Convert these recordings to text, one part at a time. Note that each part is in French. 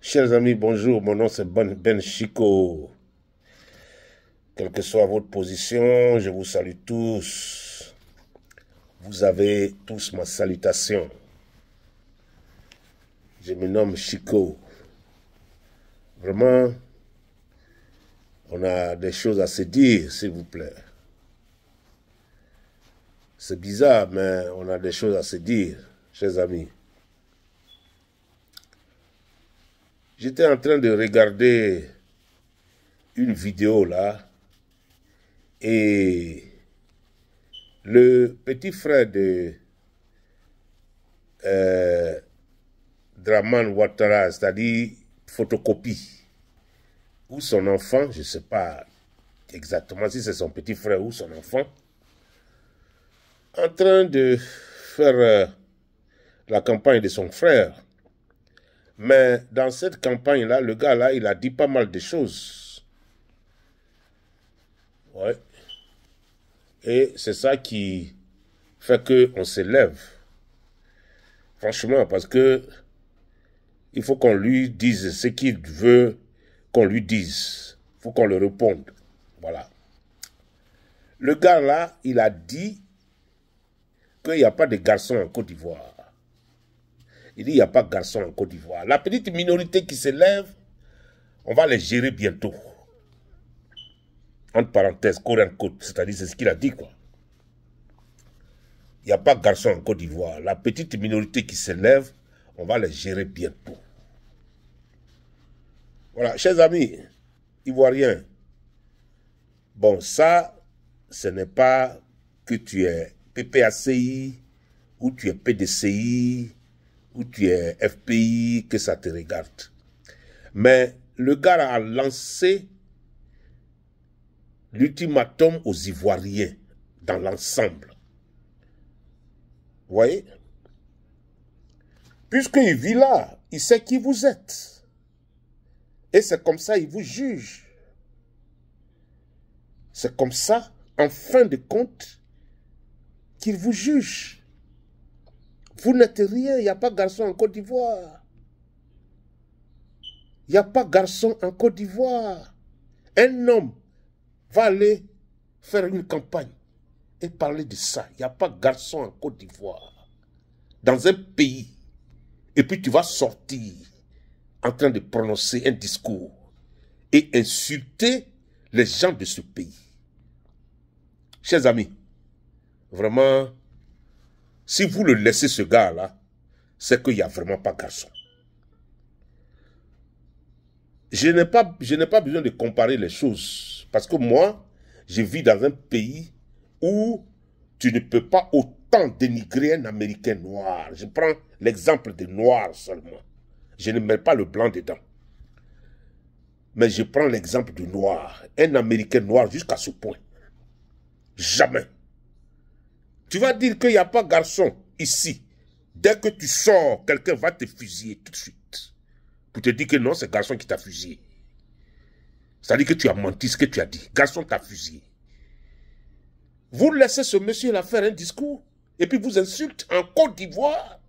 Chers amis, bonjour, mon nom c'est Ben Chico. Quelle que soit votre position, je vous salue tous. Vous avez tous ma salutation. Je me nomme Chico. Vraiment, on a des choses à se dire, s'il vous plaît. C'est bizarre, mais on a des choses à se dire, chers amis. J'étais en train de regarder une vidéo là, et le petit frère de Dramane Ouattara, c'est-à-dire photocopie, ou son enfant, je ne sais pas exactement si c'est son petit frère ou son enfant, en train de faire la campagne de son frère. Mais dans cette campagne-là, le gars-là, il a dit pas mal de choses. Ouais. Et c'est ça qui fait qu'on se lève. Franchement, parce que il faut qu'on lui dise ce qu'il veut qu'on lui dise. Il faut qu'on le réponde. Voilà. Le gars-là, il a dit qu'il n'y a pas de garçons en Côte d'Ivoire. Il dit qu'il n'y a pas de garçons en Côte d'Ivoire. La petite minorité qui se lève, on va les gérer bientôt. Entre parenthèses, côte, c'est-à-dire c'est ce qu'il a dit, quoi. Il n'y a pas de garçons en Côte d'Ivoire. La petite minorité qui se lève, on va les gérer bientôt. Voilà, chers amis, Ivoiriens. Bon, ça, ce n'est pas que tu es PPACI, ou tu es PDCI, ou tu es FPI, que ça te regarde. Mais le gars a lancé l'ultimatum aux Ivoiriens dans l'ensemble. Vous voyez? Puisqu'il vit là, il sait qui vous êtes. Et c'est comme ça qu'il vous juge. C'est comme ça, en fin de compte, qu'il vous juge. Vous n'êtes rien, il n'y a pas de garçon en Côte d'Ivoire. Il n'y a pas de garçon en Côte d'Ivoire. Un homme va aller faire une campagne et parler de ça. Il n'y a pas de garçon en Côte d'Ivoire. Dans un pays. Et puis tu vas sortir en train de prononcer un discours et insulter les gens de ce pays. Chers amis, vraiment, si vous le laissez ce gars-là, c'est qu'il n'y a vraiment pas garçon. Je n'ai pas besoin de comparer les choses. Parce que moi, je vis dans un pays où tu ne peux pas autant dénigrer un Américain noir. Je prends l'exemple des noirs seulement. Je ne mets pas le blanc dedans. Mais je prends l'exemple du noir. Un Américain noir jusqu'à ce point. Jamais. Tu vas dire qu'il n'y a pas de garçon ici. Dès que tu sors, quelqu'un va te fusiller tout de suite. Pour te dire que non, c'est garçon qui t'a fusillé. C'est-à-dire que tu as menti ce que tu as dit. Garçon t'a fusillé. Vous laissez ce monsieur-là faire un discours et puis vous insulte en Côte d'Ivoire.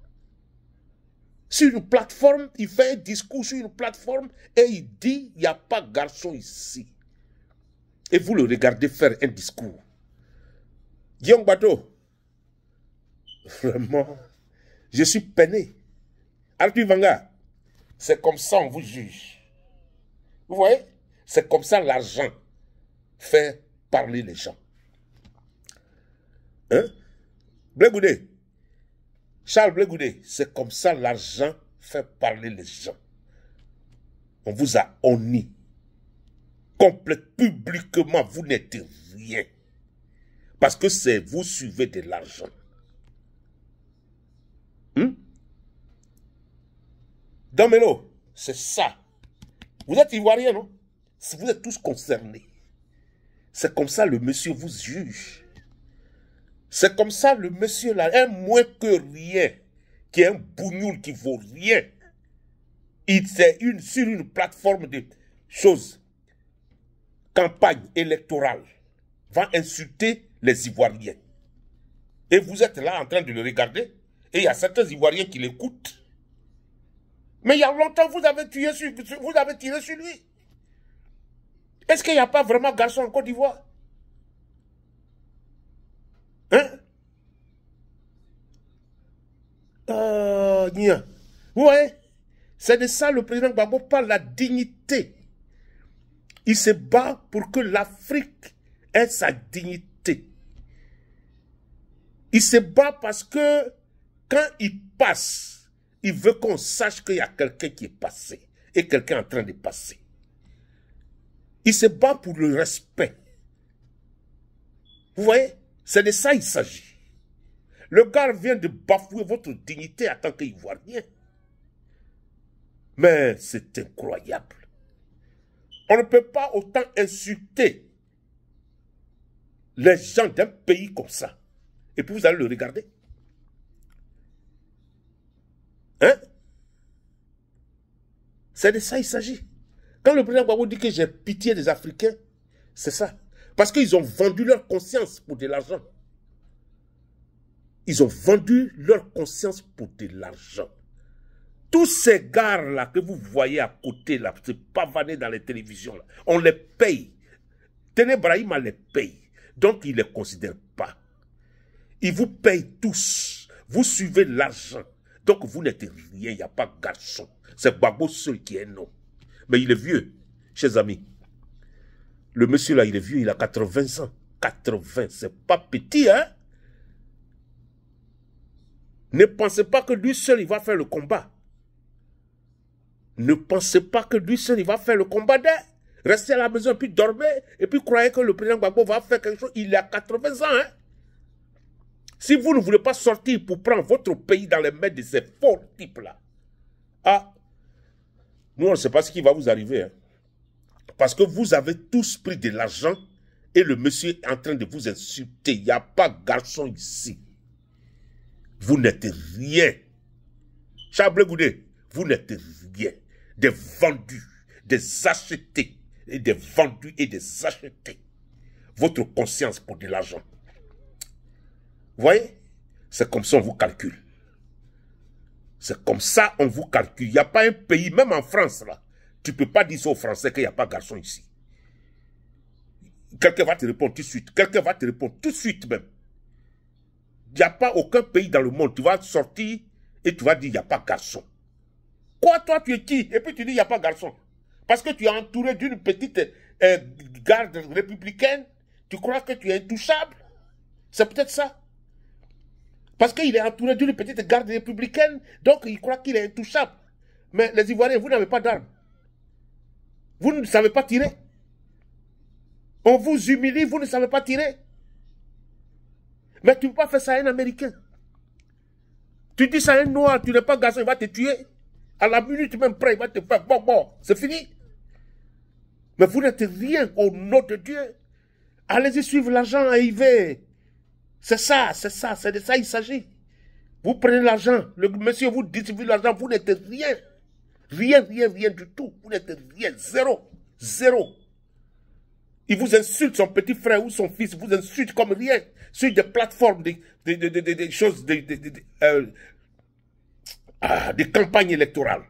Sur une plateforme, il fait un discours sur une plateforme et il dit il n'y a pas de garçon ici. Et vous le regardez faire un discours. Guillaume Bateau, vraiment, je suis peiné. Arthur Vanga, c'est comme ça on vous juge. Vous voyez? C'est comme ça l'argent fait parler les gens. Hein? Blé Goudé, Charles Blé Goudé, c'est comme ça l'argent fait parler les gens. On vous a honni. Complètement, publiquement, vous n'êtes rien. Parce que c'est vous suivez de l'argent. Domelo, c'est ça. Vous êtes Ivoirien, non? Vous êtes tous concernés. C'est comme ça le monsieur vous juge. C'est comme ça le monsieur là, un moins que rien, qui est un bougnoul qui vaut rien. C'est sur une plateforme de choses, campagne électorale, va insulter les Ivoiriens. Et vous êtes là en train de le regarder, et il y a certains Ivoiriens qui l'écoutent. Mais il y a longtemps, vous avez tiré sur lui. Est-ce qu'il n'y a pas vraiment garçon en Côte d'Ivoire? Hein? Vous voyez? C'est de ça le président Gbagbo parle, la dignité. Il se bat pour que l'Afrique ait sa dignité. Il se bat parce que quand il passe, il veut qu'on sache qu'il y a quelqu'un qui est passé et quelqu'un en train de passer. Il se bat pour le respect. Vous voyez? C'est de ça qu'il s'agit. Le gars vient de bafouer votre dignité en tant qu'Ivoirien. Mais c'est incroyable. On ne peut pas autant insulter les gens d'un pays comme ça. Et puis vous allez le regarder. Hein? C'est de ça qu'il s'agit. Quand le président Gbagbo dit que j'ai pitié des Africains, c'est ça. Parce qu'ils ont vendu leur conscience pour de l'argent. Ils ont vendu leur conscience pour de l'argent. Tous ces gars-là que vous voyez à côté, là, se pavaner dans les télévisions, là, on les paye. Téné Brahima les paye. Donc, il ne les considère pas. Ils vous payent tous. Vous suivez l'argent. Donc, vous n'êtes rien. Il n'y a pas de garçon. C'est Gbagbo seul qui est non. Mais il est vieux, chers amis. Le monsieur là, il est vieux, il a 80 ans. 80, c'est pas petit, hein? Ne pensez pas que lui seul, il va faire le combat. Ne pensez pas que lui seul, il va faire le combat. Restez à la maison et puis dormez. Et puis croyez que le président Gbagbo va faire quelque chose. Il a 80 ans, hein? Si vous ne voulez pas sortir pour prendre votre pays dans les mains de ces faux types-là, ah, nous, on ne sait pas ce qui va vous arriver, hein? Parce que vous avez tous pris de l'argent et le monsieur est en train de vous insulter. Il n'y a pas de garçon ici. Vous n'êtes rien. Chablé Goudé, vous n'êtes rien. Des vendus, des achetés, et des vendus et des achetés. Votre conscience pour de l'argent. Vous voyez? C'est comme ça on vous calcule. C'est comme ça on vous calcule. Il n'y a pas un pays, même en France, là. Tu ne peux pas dire ça aux Français qu'il n'y a pas de garçon ici. Quelqu'un va te répondre tout de suite. Quelqu'un va te répondre tout de suite même. Il n'y a pas aucun pays dans le monde. Tu vas sortir et tu vas dire il n'y a pas de garçon. Quoi, toi, tu es qui? Et puis tu dis il n'y a pas de garçon. Parce que tu es entouré d'une petite garde républicaine. Tu crois que tu es intouchable? C'est peut-être ça. Parce qu'il est entouré d'une petite garde républicaine, donc il croit qu'il est intouchable. Mais les Ivoiriens, vous n'avez pas d'armes. Vous ne savez pas tirer. On vous humilie, vous ne savez pas tirer. Mais tu ne peux pas faire ça à un Américain. Tu dis ça à un Noir, tu n'es pas garçon, il va te tuer. À la minute même près, il va te faire bon, c'est fini. Mais vous n'êtes rien au nom de Dieu. Allez-y suivre l'argent et y va. C'est ça, c'est de ça il s'agit. Vous prenez l'argent, le monsieur vous distribue l'argent, vous n'êtes rien. Rien du tout. Vous n'êtes rien, zéro. Il vous insulte, son petit frère ou son fils vous insulte comme rien. Sur des plateformes, des choses, des campagnes électorales.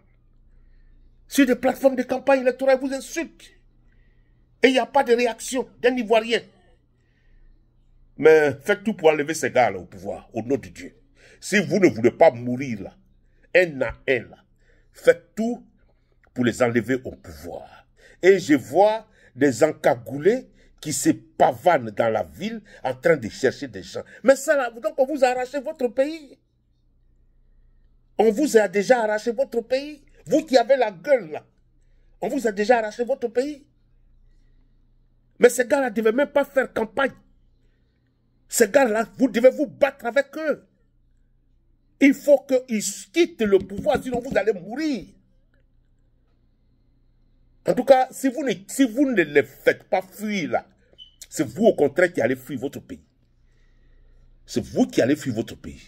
Sur des plateformes de campagne électorale, vous insulte. Et il n'y a pas de réaction d'un Ivoirien. Mais faites tout pour enlever ces gars-là au pouvoir, au nom de Dieu. Si vous ne voulez pas mourir là, un à un là, faites tout pour les enlever au pouvoir. Et je vois des encagoulés qui se pavanent dans la ville en train de chercher des gens. Mais ça là, donc on vous a arraché votre pays. On vous a déjà arraché votre pays. Vous qui avez la gueule là, on vous a déjà arraché votre pays. Mais ces gars-là ne devaient même pas faire campagne. Ces gars-là, vous devez vous battre avec eux. Il faut qu'ils quittent le pouvoir, sinon vous allez mourir. En tout cas, si vous ne les faites pas fuir là, c'est vous au contraire qui allez fuir votre pays. C'est vous qui allez fuir votre pays.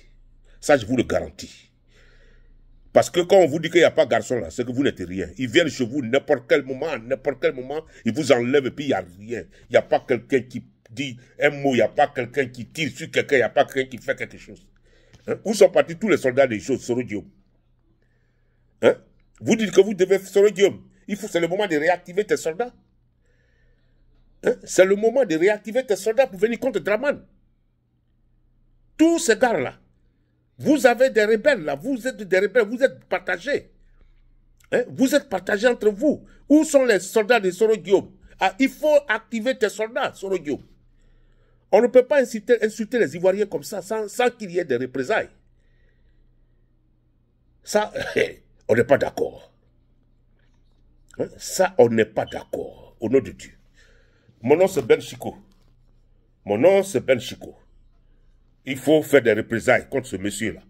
Ça, je vous le garantis. Parce que quand on vous dit qu'il n'y a pas de garçon là, c'est que vous n'êtes rien. Ils viennent chez vous n'importe quel moment, ils vous enlèvent et puis il n'y a rien. Il n'y a pas quelqu'un qui dit un mot, il n'y a pas quelqu'un qui tire sur quelqu'un, il n'y a pas quelqu'un qui fait quelque chose. Hein? Où sont partis tous les soldats des choses, Soro Diop? Hein? Vous dites que vous devez, Soro Guillaume, c'est le moment de réactiver tes soldats. Hein? C'est le moment de réactiver tes soldats pour venir contre Draman. Tous ces gars-là, vous avez des rebelles là, vous êtes des rebelles, vous êtes partagés. Hein? Vous êtes partagés entre vous. Où sont les soldats de Soro Guillaume? Ah, il faut activer tes soldats, Soro Guillaume. On ne peut pas insulter les Ivoiriens comme ça sans qu'il y ait des représailles. Ça, on n'est pas d'accord. Hein? Ça, on n'est pas d'accord. Au nom de Dieu. Mon nom, c'est Ben Chiko. Mon nom, c'est Ben Chiko. Il faut faire des représailles contre ce monsieur-là.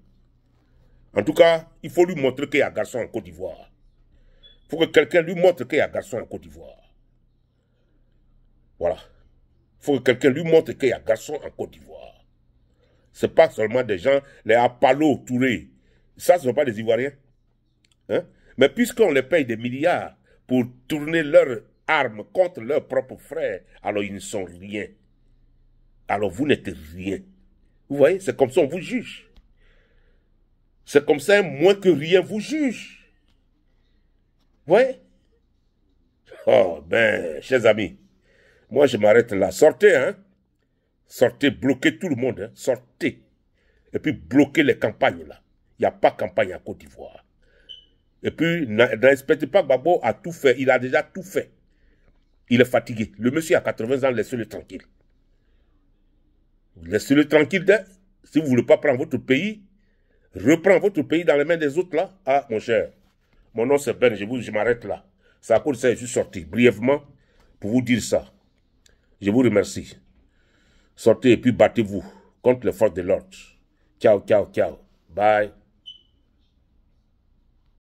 En tout cas, il faut lui montrer qu'il y a un garçon en Côte d'Ivoire. Il faut que quelqu'un lui montre qu'il y a un garçon en Côte d'Ivoire. Voilà. Il faut que quelqu'un lui montre qu'il y a un garçon en Côte d'Ivoire. Ce n'est pas seulement des gens, les Apalo, Touré. Ça, ce ne sont pas des Ivoiriens. Hein? Mais puisqu'on les paye des milliards pour tourner leurs armes contre leurs propres frères, alors ils ne sont rien. Alors vous n'êtes rien. Vous voyez, c'est comme ça on vous juge. C'est comme ça, moins que rien vous juge. Vous voyez? Oh, ben, chers amis, moi je m'arrête là. Sortez, hein? Sortez, bloquez tout le monde, hein? Sortez. Et puis bloquez les campagnes, là. Il n'y a pas de campagne en Côte d'Ivoire. Et puis, n'expectez pas que Gbagbo a tout fait. Il a déjà tout fait. Il est fatigué. Le monsieur a 80 ans, laissez-le tranquille. Laissez-le tranquille. Si vous ne voulez pas prendre votre pays, reprends votre pays dans les mains des autres là. Ah, mon cher, mon nom c'est Ben, je m'arrête là. C'est à cause de ça que je suis sorti brièvement pour vous dire ça. Je vous remercie. Sortez et puis battez-vous contre les forces de l'ordre. Ciao, ciao, ciao. Bye.